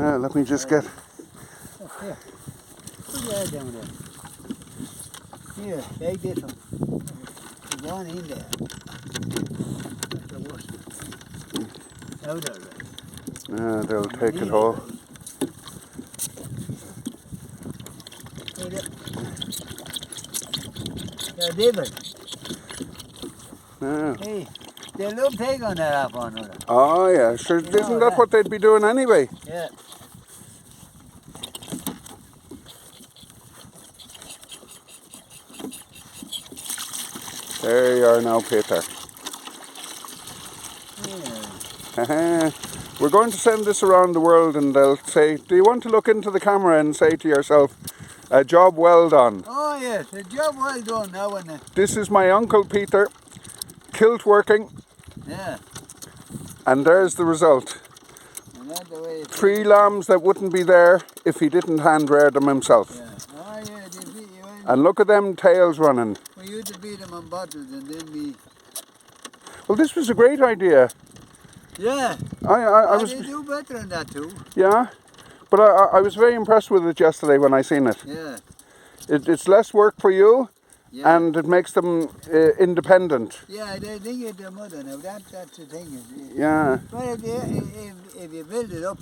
Let me just get... Here. Put your head down there. Here, take this one. There's one in there. That's the worst. Out of it. they'll take it all. They're David. Yeah. Hey, they love taking on that off on another. Oh yeah, sure. You know Isn't that that. what they'd be doing anyway? Yeah. There you are now, Peter. Yeah. We're going to send this around the world and they'll say, do you want to look into the camera and say to yourself, a job well done. Oh yes, a job well done now and then. This is my Uncle Peter, kilt working, Yeah. and there's the result. And that's the way it's 3 lambs that wouldn't be there if he didn't hand rear them himself. Yeah. Oh yeah, they beat you in. And look at them tails running. We used to beat them on bottles and then we... Well, this was a great idea. Yeah. I was, They do better than that too. yeah, but I was very impressed with it yesterday when I seen it. Yeah. It's less work for you, Yeah. and it makes them independent. Yeah, they think it's their mother now. That's the thing. Yeah. But if you build it up,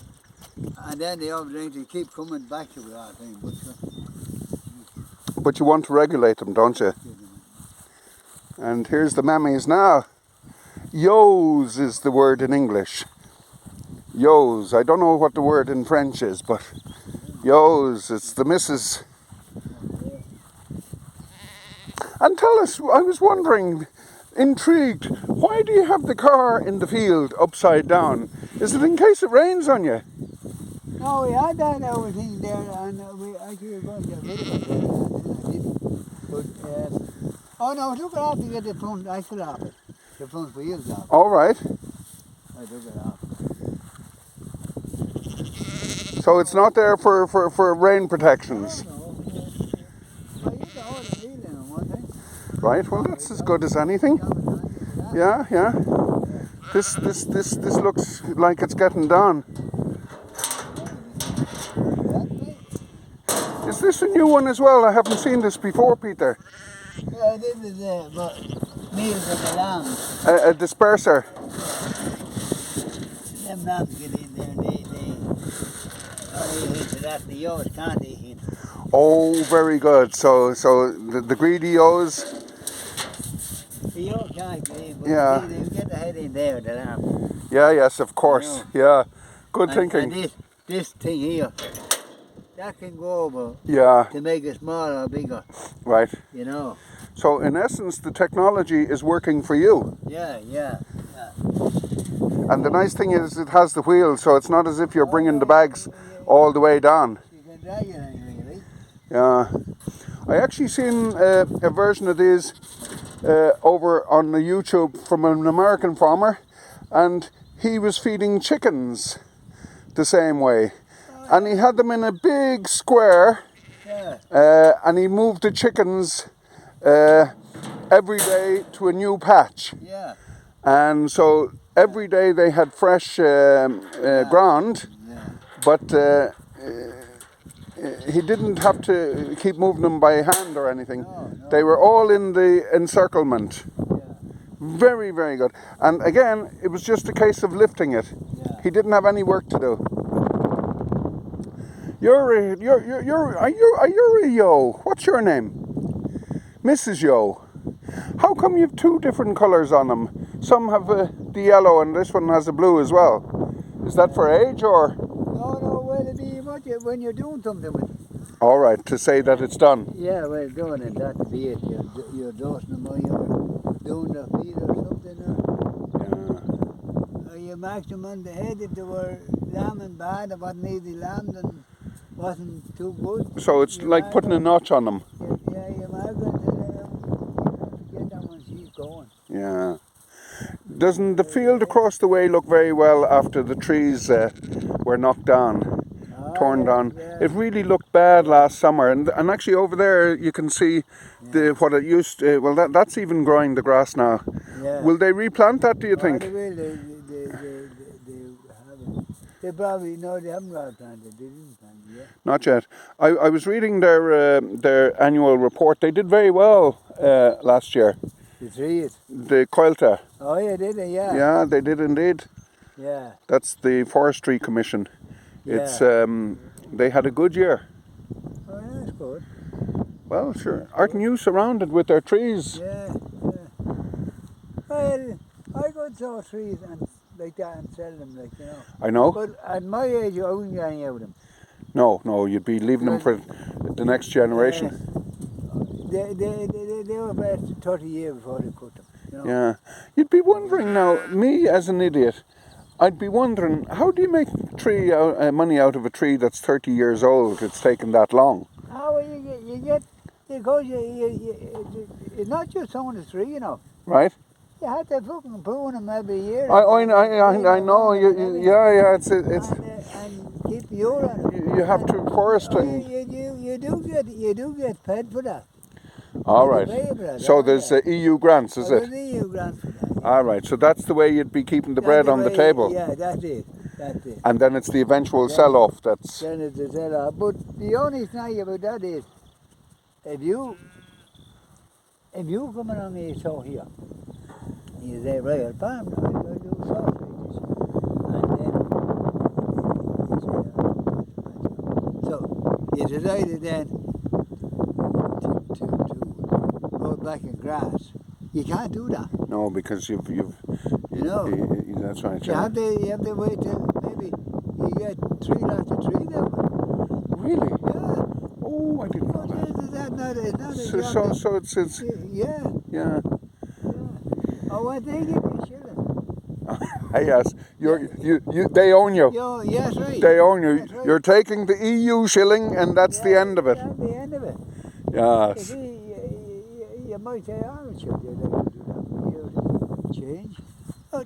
and then they obviously keep coming back to it all the time. But you want to regulate them, don't you? And here's the mammies now. Yos is the word in English. Yos. I don't know what the word in French is, but yos. It's the missus. And tell us, I was wondering, intrigued, why do you have the car in the field upside down? Is it in case it rains on you? No, we had that everything there, and we actually were going to get rid of it. And I didn't. But, oh no, I took it off to get the front axle off it. The front wheels off. All right. I took it off. So it's not there for rain protections. No. I used to hold the wheel in on one thing. Right, well that's as good as anything. Yeah, yeah. This looks like it's getting done. Is this a new one as well? I haven't seen this before, Peter. Yeah, this is meals of the lambs. A disperser. Them lambs get in there and they hit that the yours, can't they? Hit? Oh, very good. So the greedy O's. The yours can't get in, but Yeah. they get the head in there, the lamb. Yeah, yes, of course. Yeah, good thinking. And this thing here, that can go over Yeah, to make it smaller or bigger, right. you know. So in essence, the technology is working for you. Yeah. And the nice thing is it has the wheels, so it's not as if you're bringing the bags all the way down. You can drag it in, really. Yeah. I actually seen a version of these over on the YouTube from an American farmer, and he was feeding chickens the same way. And he had them in a big square, Yeah. and he moved the chickens every day to a new patch. Yeah. And so every day they had fresh ground, Yeah. but he didn't have to keep moving them by hand or anything. No. They were all in the encirclement. Yeah. Very, very good. And again, it was just a case of lifting it. Yeah. He didn't have any work to do. Are you a Yo? What's your name? Mrs. Yo. How come you have 2 different colours on them? Some have the yellow and this one has a blue as well. Is that for age or? No, well, it'd be what when you're doing something with it. All right, to say that it's done. Yeah, well, doing it, that'd be it. You're dosing them or you're doing the feed or something. Or you marked them on the head if they were lambing bad, or wasn't easy lamb, then wasn't too good. So it's like putting a notch on them. Yeah, you mark it to get them when she's going. Yeah. Doesn't the field across the way look very well after the trees were knocked down, torn down? Yeah. It really looked bad last summer, and actually over there you can see what it used to, well that's even growing the grass now. Yeah. Will they replant that, do you Oh, think? they will. They They probably, no, they haven't got it planted. They didn't plant it yet. Not yet. I was reading their annual report. They did very well last year. The trees. The Coilta. Oh, yeah, did they? Yeah. Yeah, they did indeed. Yeah. That's the Forestry Commission. Yeah. It's they had a good year. Oh, that's good. Well, sure. Aren't you surrounded with their trees? Yeah, yeah. Well, I could sow trees and like that and sell them, like, you know. I know. But at my age, I wouldn't get any out of them. No, you'd be leaving them for the next generation. They were about 30 years before they cut them. You know? Yeah. You'd be wondering now, me as an idiot, I'd be wondering, how do you make money out of a tree that's 30 years old? It's taken that long. How will you get, because it's not just on the tree, you know. Right? You have to fucking prune them every year. I know. Yeah. It's and keep the urine. you have to forest You, and you do get fed for that. all You right. pay for that, So oh, there's yeah. EU grants, is There's it? EU grant for that. All right. So that's the way you'd be keeping the bread That's on the way- table, Yeah, that's it. That's it. and then it's the eventual Yeah. sell-off. That's Then it's a sell-off. But the only thing about that is, if you come along and you sow here, and you say, right, I'll farm now, I'll do sausages, and then so you decided then to go back in grass. You can't do that, no, because you've you know. that's right. You Yeah. have to wait till maybe you get 3 lots of tree there. Really? Yeah. Oh, I didn't know that. Is that not a So job so it's that- yeah. yeah. Oh, well, they give you shilling. Yes, they own you. Yo, yes, right. They own you. That's right. You're taking the EU shilling, and that's the end of it. That's the end of it. You Yes. see, you might say, oh, should you like to do that for you? Change. But,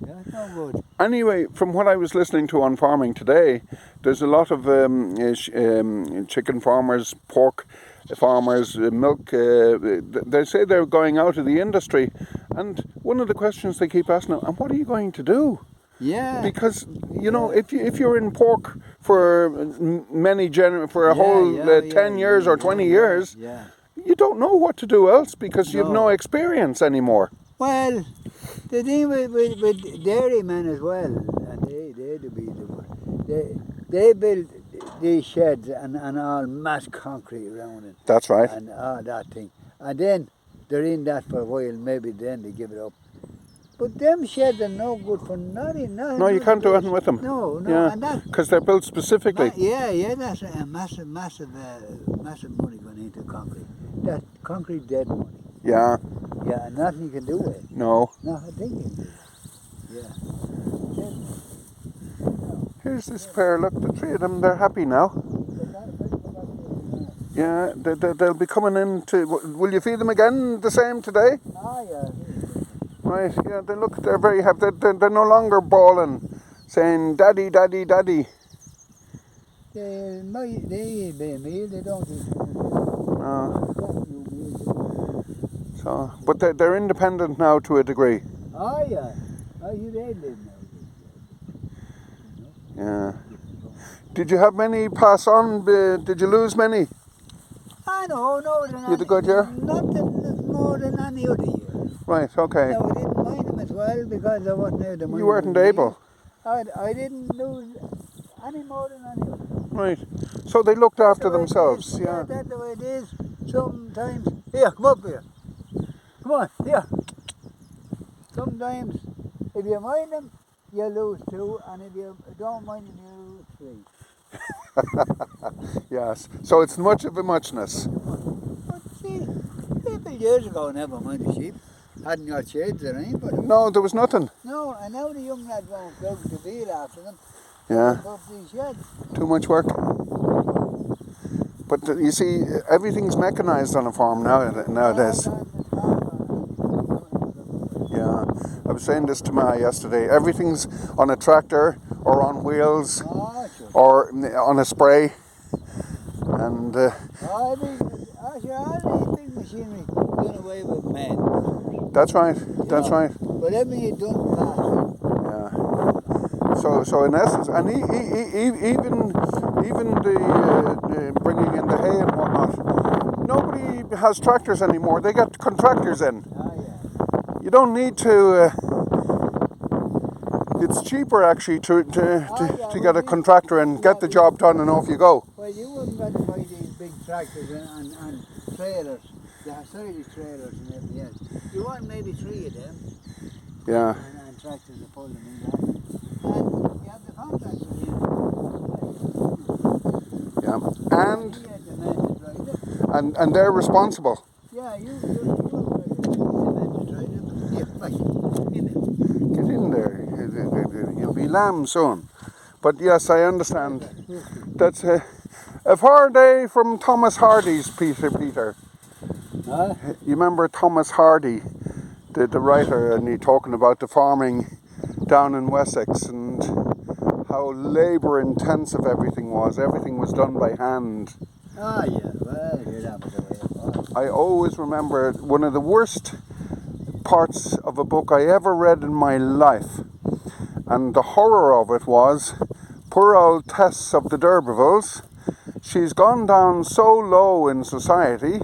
that's no good. Anyway, from what I was listening to on farming today, there's a lot of chicken farmers, pork farmers, milk. They say they're going out of the industry, and one of the questions they keep asking them, and what are you going to do? Yeah. Because you know, if you're in pork for for a whole 10 years or 20 years, Yeah. you don't know what to do else because you've no experience anymore. Well, the thing with dairymen as well, and they do be the one. They build these sheds and all mass concrete around it That's right. and all that thing. And then they're in that for a while, maybe then they give it up. But them sheds are no good for nothing. No, you can't do anything with them. No, Yeah, and that. because they're built specifically. Yeah, that's a massive money going into concrete. That concrete dead money. Yeah, Yeah, and nothing you can do with it. no. Not a thing you can do. Yeah. Here's this pair. Look, the three of them. They're happy now. Yeah, they'll be coming in to. Will you feed them again the same today? Ah, yeah. Right. Yeah, they look. They're very happy. They're no longer bawling, saying "Daddy, Daddy, Daddy." They eat a meal, they don't eat. So, but they're independent now to a degree. Oh, yeah. Oh, you they live now. Yeah. Did you have many pass on? Did you lose many? I know, no. You had a good year? Nothing more than any other year. Right. Okay. No, I didn't mind them as well because I wasn't able to mind You weren't them. able. I didn't lose any more than any other. Right. So they looked after That's the way it themselves. is. Yeah. That's the way it is. Sometimes. Here, come up here. Come on, here. Sometimes, if you mind them, you lose 2, and if you don't mind them, you lose 3. Yes. So it's much of a muchness. But see, people years ago never mind the sheep. Hadn't got shades or anything. But No, there was nothing. no, and now the young lads won't go to field after them. Yeah. Put up these sheds. Too much work. But you see, everything's mechanized on a farm nowadays. Yeah. I was saying this to Ma yesterday. Everything's on a tractor or on wheels Oh, sure. or on a spray. And All these big machinery done away with men. that's right. That's Yeah. right. But everything is done fast. Yeah. So So in essence, and even the bringing in the hay and whatnot, nobody has tractors anymore. They get contractors in. Ah, yeah. You don't need to. It's cheaper actually to get a contractor and get the job done and off you go. Well, you wouldn't better buy these big tractors and trailers, the Hasidi trailers and everything else. You want maybe 3 of them. Yeah. And tractors to pull them in that. And you have the contractors in. Yeah. And he had the men to drive it. And they're responsible. Yeah, you have the men to drive it. Yeah, right. In it. Get in there. You'll be lamb soon. But yes, I understand. That's a far day from Thomas Hardy's, Peter. Huh? You remember Thomas Hardy, the writer, and he talking about the farming down in Wessex and how labour intensive everything was. Everything was done by hand. Ah, yeah. Well, here that was the way it was. I always remember one of the worst parts of a book I ever read in my life, and the horror of it was poor old Tess of the D'Urbervilles. She's gone down so low in society